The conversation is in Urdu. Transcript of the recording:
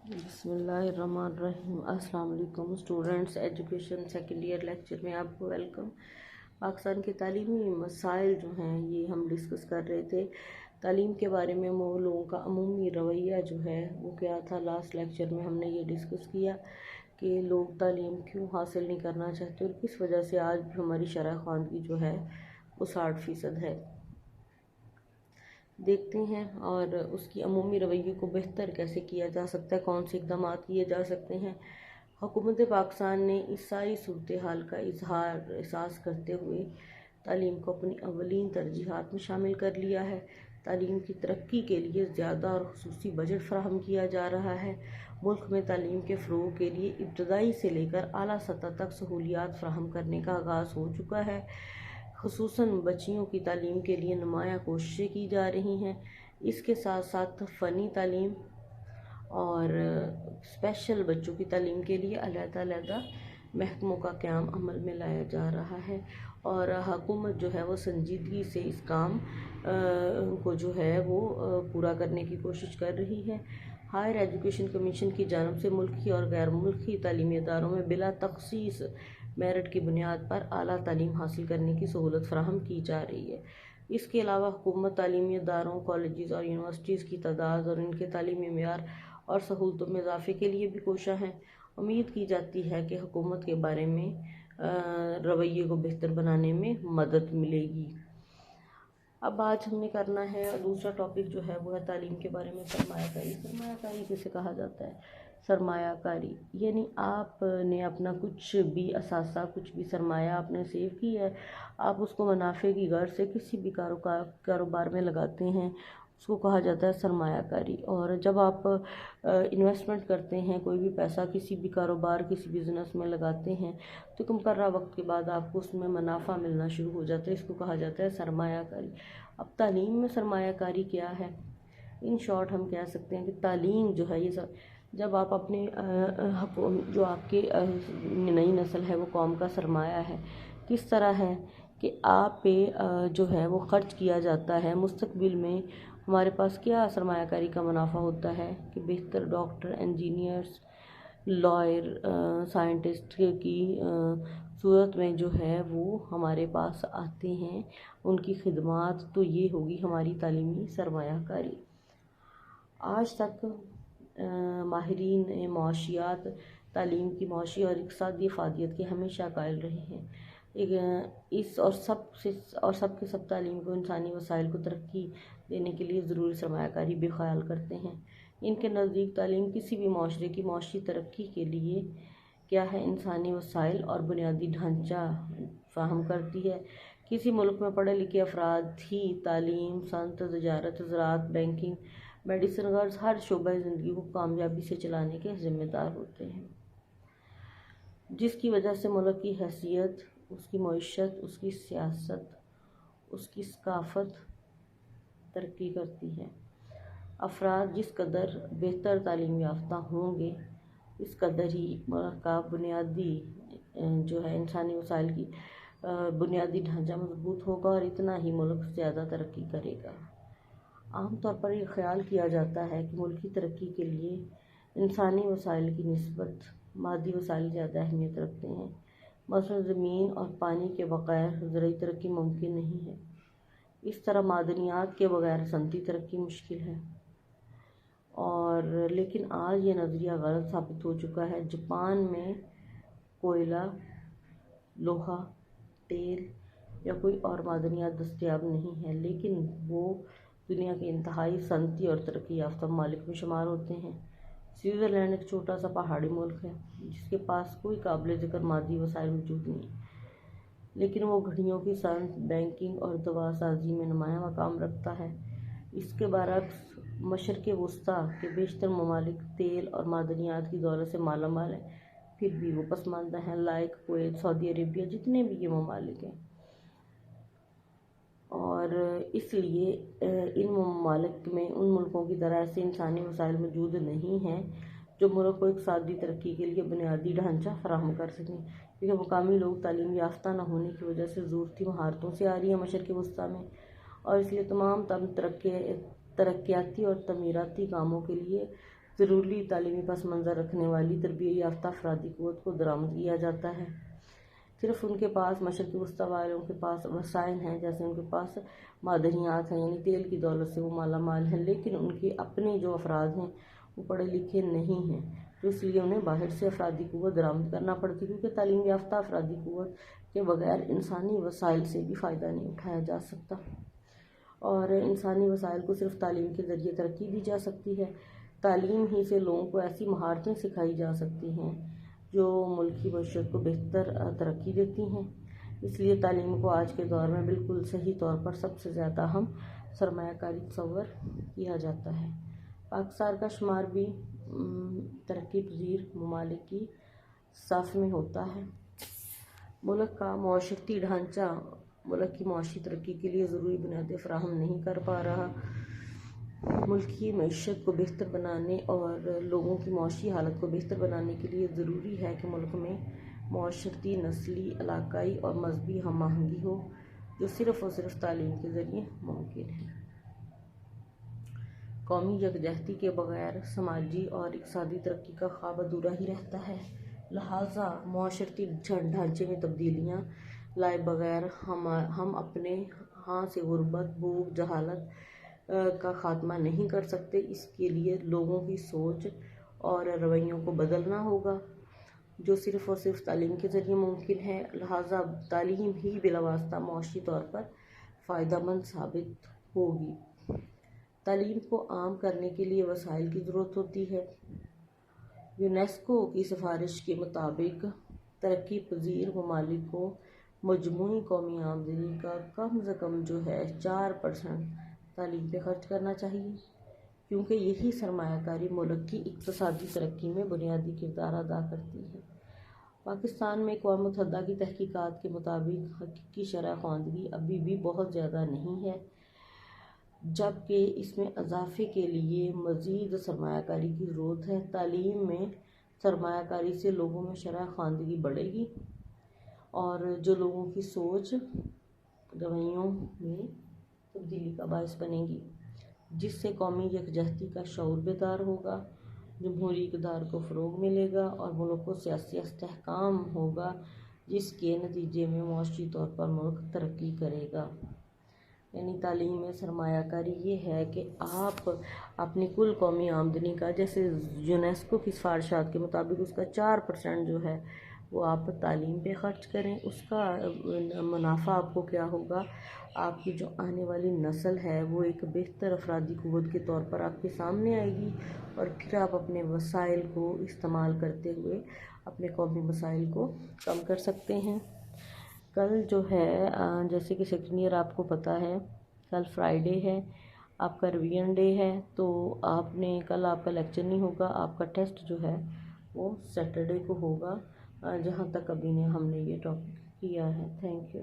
بسم اللہ الرحمن الرحیم۔ السلام علیکم students, education second year lecture میں آپ کو ویلکم۔ پاکستان کے تعلیمی مسائل جو ہیں یہ ہم ڈسکس کر رہے تھے۔ تعلیم کے بارے میں وہ لوگوں کا عمومی رویہ جو ہے وہ کیا تھا۔ لاسٹ لیکچر میں ہم نے یہ ڈسکس کیا کہ لوگ تعلیم کیوں حاصل نہیں کرنا چاہتے اور کس وجہ سے آج بھی ہماری شرح خواندگی جو ہے وہ 60% ہے۔ دیکھتے ہیں اور اس کی عمومی رویے کو بہتر کیسے کیا جا سکتا ہے، کون سے اقدامات کیے جا سکتے ہیں۔ حکومت پاکستان نے اس ساری صورتحال کا احساس کرتے ہوئے تعلیم کو اپنی اولین ترجیحات میں شامل کر لیا ہے۔ تعلیم کی ترقی کے لیے زیادہ اور خصوصی بجٹ فراہم کیا جا رہا ہے۔ ملک میں تعلیم کے فروغ کے لیے ابتدائی سے لے کر اعلیٰ سطح تک سہولیات فراہم کرنے کا آغاز ہو چکا ہے۔ خصوصاً بچیوں کی تعلیم کے لیے نمایاں کوششیں کی جا رہی ہیں۔ اس کے ساتھ ساتھ فنی تعلیم اور اسپیشل بچوں کی تعلیم کے لیے علیحدہ محکموں کا قیام عمل میں لایا جا رہا ہے اور حکومت جو ہے وہ سنجیدگی سے اس کام کو جو ہے وہ پورا کرنے کی کوشش کر رہی ہے۔ ہائر ایجوکیشن کمیشن کی جانب سے ملکی اور غیر ملکی تعلیمی اداروں میں بلا تخصیص میرٹ کی بنیاد پر اعلیٰ تعلیم حاصل کرنے کی سہولت فراہم کی جا رہی ہے۔ اس کے علاوہ حکومت تعلیمی اداروں، کالجز اور یونیورسٹیز کی تعداد اور ان کے تعلیمی معیار اور سہولتوں میں اضافے کے لیے بھی کوشاں ہیں۔ امید کی جاتی ہے کہ حکومت کے بارے میں رویے کو بہتر بنانے میں مدد ملے گی۔ اب آج ہم نے کرنا ہے دوسرا ٹاپک جو ہے وہ ہے تعلیم کے بارے میں سرمایہ کاری۔ سرمایہ کاری کسے کہا جاتا ہے؟ سرمایہ کاری یعنی آپ نے اپنا کچھ بھی اثاثہ، کچھ بھی سرمایہ آپ نے سیو کی ہے، آپ اس کو منافع کی غرض سے کسی بھی کاروبار میں لگاتے ہیں، اس کو کہا جاتا ہے سرمایہ کاری۔ اور جب آپ انویسٹمنٹ کرتے ہیں، کوئی بھی پیسہ کسی بھی کاروبار، کسی بزنس میں لگاتے ہیں تو ایک مقررہ وقت کے بعد آپ کو اس میں منافع ملنا شروع ہو جاتا ہے، اس کو کہا جاتا ہے سرمایہ کاری۔ اب تعلیم میں سرمایہ کاری کیا ہے؟ ان شارٹ ہم کہہ سکتے ہیں کہ تعلیم جو ہے یہ جب آپ اپنے جو آپ کی نئی نسل ہے وہ قوم کا سرمایہ ہے، کس طرح ہے کہ آپ پہ جو ہے وہ خرچ کیا جاتا ہے۔ مستقبل میں ہمارے پاس کیا سرمایہ کاری کا منافع ہوتا ہے کہ بہتر ڈاکٹر، انجینئرز، لائر، سائنٹسٹ کی صورت میں جو ہے وہ ہمارے پاس آتے ہیں، ان کی خدمات، تو یہ ہوگی ہماری تعلیمی سرمایہ کاری۔ آج تک ماہرین معاشیات تعلیم کی معاشی اور اقتصادی افادیت کے ہمیشہ قائل رہے ہیں۔ اس اور سب کے سب تعلیم کو، انسانی وسائل کو ترقی دینے کے لیے ضروری سرمایہ کاری بھی خیال کرتے ہیں۔ ان کے نزدیک تعلیم کسی بھی معاشرے کی معاشی ترقی کے لیے کیا ہے، انسانی وسائل اور بنیادی ڈھانچہ فراہم کرتی ہے۔ کسی ملک میں پڑھے لکھے افراد ہی تعلیم، صنعت، تجارت، زراعت، بینکنگ، میڈیسن غرض ہر شعبہ زندگی کو کامیابی سے چلانے کے ذمہ دار ہوتے ہیں، جس کی وجہ سے ملک کی حیثیت، اس کی معیشت، اس کی سیاست، اس کی ثقافت ترقی کرتی ہے۔ افراد جس قدر بہتر تعلیم یافتہ ہوں گے، اس قدر ہی ملک کا بنیادی جو ہے انسانی وسائل کی بنیادی ڈھانچہ مضبوط ہوگا اور اتنا ہی ملک زیادہ ترقی کرے گا۔ عام طور پر یہ خیال کیا جاتا ہے کہ ملکی ترقی کے لیے انسانی وسائل کی نسبت مادی وسائل زیادہ اہمیت رکھتے ہیں۔ مثلاً زمین اور پانی کے بغیر زرعی ترقی ممکن نہیں ہے۔ اس طرح معدنیات کے بغیر صنعتی ترقی مشکل ہے۔ لیکن آج یہ نظریہ غلط ثابت ہو چکا ہے۔ جاپان میں کوئلہ، لوہا، تیل یا کوئی اور معدنیات دستیاب نہیں ہے، لیکن وہ دنیا کے انتہائی صنعتی اور ترقی یافتہ ممالک میں شمار ہوتے ہیں۔ سوئٹزرلینڈ ایک چھوٹا سا پہاڑی ملک ہے جس کے پاس کوئی قابل ذکر مادی وسائل موجود نہیں، لیکن وہ گھڑیوں کی صنعت، بینکنگ اور دوا سازی میں نمایاں مقام رکھتا ہے۔ اس کے برعکس مشرق وسطیٰ کے بیشتر ممالک تیل اور معدنیات کی دولت سے مالا مال ہیں، پھر بھی وہ پسماندہ ہیں، لائک کویت، سعودی عربیہ، جتنے بھی یہ ممالک ہیں۔ اور اس لیے ان ممالک میں ان ملکوں کی طرح ایسے انسانی وسائل موجود نہیں ہیں جو ملک کو اقتصادی ترقی کے لیے بنیادی ڈھانچہ فراہم کر سکیں، کیونکہ مقامی لوگ تعلیم یافتہ نہ ہونے کی وجہ سے ضرورتی مہارتوں سے آ رہی ہیں مشرق وسطیٰ میں، اور اس لیے تمام ترقیاتی اور تعمیراتی کاموں کے لیے ضروری تعلیمی پس منظر رکھنے والی تربیت یافتہ افرادی قوت کو درآمد کیا جاتا ہے۔ صرف ان کے پاس مشرقی وسطیٰ والوں کے پاس وسائل ہیں، جیسے ان کے پاس معدنیات ہیں، یعنی تیل کی دولت سے وہ مالا مال ہیں، لیکن ان کے اپنے جو افراد ہیں وہ پڑھے لکھے نہیں ہیں، تو اس لیے انہیں باہر سے افرادی قوت درآمد کرنا پڑتی، کیونکہ تعلیم یافتہ افرادی قوت کے بغیر انسانی وسائل سے بھی فائدہ نہیں اٹھایا جا سکتا، اور انسانی وسائل کو صرف تعلیم کے ذریعے ترقی دی جا سکتی ہے۔ تعلیم ہی سے لوگوں کو ایسی مہارتیں سکھائی جا سکتی ہیں جو ملک کی معیشت کو بہتر ترقی دیتی ہیں۔ اس لیے تعلیم کو آج کے دور میں بالکل صحیح طور پر سب سے زیادہ اہم سرمایہ کاری تصور کیا جاتا ہے۔ پاکستان کا شمار بھی ترقی پذیر ممالک کی صف میں ہوتا ہے۔ ملک کا معاشرتی ڈھانچہ ملک کی معاشی ترقی کے لیے ضروری بنیادیں فراہم نہیں کر پا رہا۔ ملک کی معیشت کو بہتر بنانے اور لوگوں کی معاشی حالت کو بہتر بنانے کے لیے ضروری ہے کہ ملک میں معاشرتی، نسلی، علاقائی اور مذہبی ہم آہنگی ہو، جو صرف اور صرف تعلیم کے ذریعے ممکن ہے۔ قومی یکجہتی کے بغیر سماجی اور اقتصادی ترقی کا خواب ادھورا ہی رہتا ہے، لہٰذا معاشرتی ڈھانچے میں تبدیلیاں لائے بغیر ہم اپنے ہاں سے غربت، بھوک، جہالت کا خاتمہ نہیں کر سکتے۔ اس کے لیے لوگوں کی سوچ اور رویوں کو بدلنا ہوگا، جو صرف اور صرف تعلیم کے ذریعے ممکن ہے، لہٰذا تعلیم ہی بلا واسطہ معاشی طور پر فائدہ مند ثابت ہوگی۔ تعلیم کو عام کرنے کے لیے وسائل کی ضرورت ہوتی ہے۔ یونیسکو کی سفارش کے مطابق ترقی پذیر ممالک کو مجموعی قومی آمدنی کا کم از کم 4% تعلیم پہ خرچ کرنا چاہیے، کیونکہ یہی سرمایہ کاری ملک کی اقتصادی ترقی میں بنیادی کردار ادا کرتی ہے۔ پاکستان میں اقوام متحدہ کی تحقیقات کے مطابق حقیقی شرح خواندگی ابھی بھی بہت زیادہ نہیں ہے، جبکہ اس میں اضافے کے لیے مزید سرمایہ کاری کی ضرورت ہے۔ تعلیم میں سرمایہ کاری سے لوگوں میں شرح خواندگی بڑھے گی، اور جو لوگوں کی سوچ رویوں میں تبدیلی کا باعث بنے گی، جس سے قومی یکجہتی کا شعور بیدار ہوگا، جمہوری اقدار کو فروغ ملے گا اور ملک کو سیاسی استحکام ہوگا، جس کے نتیجے میں معاشی طور پر ملک ترقی کرے گا۔ یعنی تعلیم میں سرمایہ کاری یہ ہے کہ آپ اپنی کل قومی آمدنی کا، جیسے یونیسکو کی سفارشات کے مطابق اس کا 4% جو ہے وہ آپ تعلیم پہ خرچ کریں۔ اس کا منافع آپ کو کیا ہوگا؟ آپ کی جو آنے والی نسل ہے وہ ایک بہتر افرادی قوت کے طور پر آپ کے سامنے آئے گی، اور پھر آپ اپنے وسائل کو استعمال کرتے ہوئے اپنے قومی مسائل کو کم کر سکتے ہیں۔ کل جو ہے جیسے کہ سیکنڈ ایئر آپ کو پتہ ہے کل فرائیڈے ہے، آپ کا ریویژن ڈے ہے، تو کل آپ کا لیکچر نہیں ہوگا، آپ کا ٹیسٹ جو ہے وہ سیٹرڈے کو ہوگا، جہاں تک ابھی ہم نے یہ ٹاپک کیا ہے۔ Thank you.